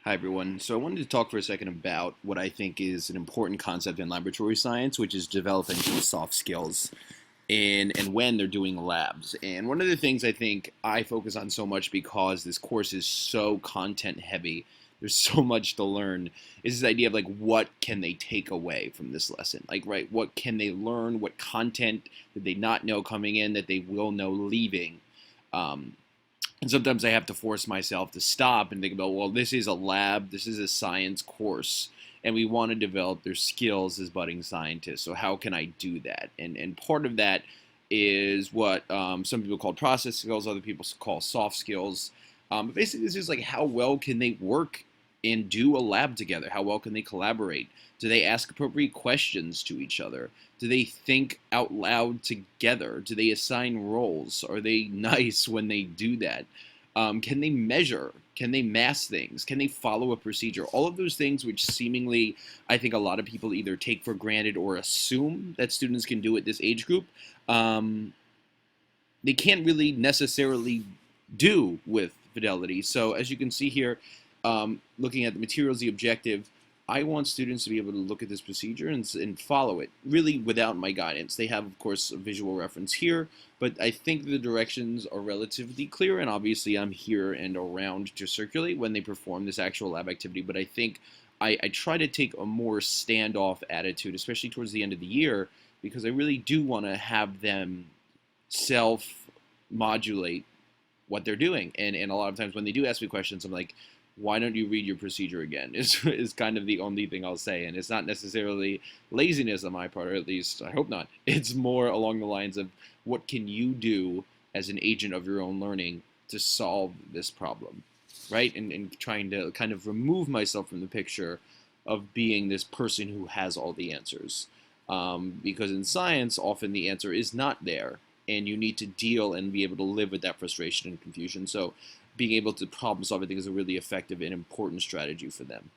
Hi, everyone. So I wanted to talk for a second about what I think is an important concept in laboratory science, which is developing soft skills and when they're doing labs. And one of the things I think I focus on so much because this course is so content heavy, there's so much to learn, is this idea of like what can they take away from this lesson? Like, right, what can they learn? What content did they not know coming in that they will know leaving? Um, and sometimes I have to force myself to stop and think about, well, this is a lab, this is a science course, and we want to develop their skills as budding scientists. So how can I do that? And part of that is what some people call process skills, other people call soft skills. But basically, this is like how well can they work and do a lab together? How well can they collaborate? Do they ask appropriate questions to each other? Do they think out loud together? Do they assign roles? Are they nice when they do that? Can they measure? Can they mass things? Can they follow a procedure? All of those things, which seemingly I think a lot of people either take for granted or assume that students can do at this age group, um, they can't really necessarily do with fidelity. So as you can see here, looking at the materials, the objective, I want students to be able to look at this procedure and follow it, really without my guidance. They have, of course, a visual reference here, but I think the directions are relatively clear, and obviously I'm here and around to circulate when they perform this actual lab activity, but I think I try to take a more standoff attitude, especially towards the end of the year, because I really do want to have them self-modulate what they're doing. And a lot of times when they do ask me questions, I'm like, why don't you read your procedure again? Is kind of the only thing I'll say. And it's not necessarily laziness on my part, or at least I hope not. It's more along the lines of what can you do as an agent of your own learning to solve this problem, right? And trying to kind of remove myself from the picture of being this person who has all the answers. Because in science, often the answer is not there, and you need to deal and be able to live with that frustration and confusion. So being able to problem solve, I think, is a really effective and important strategy for them.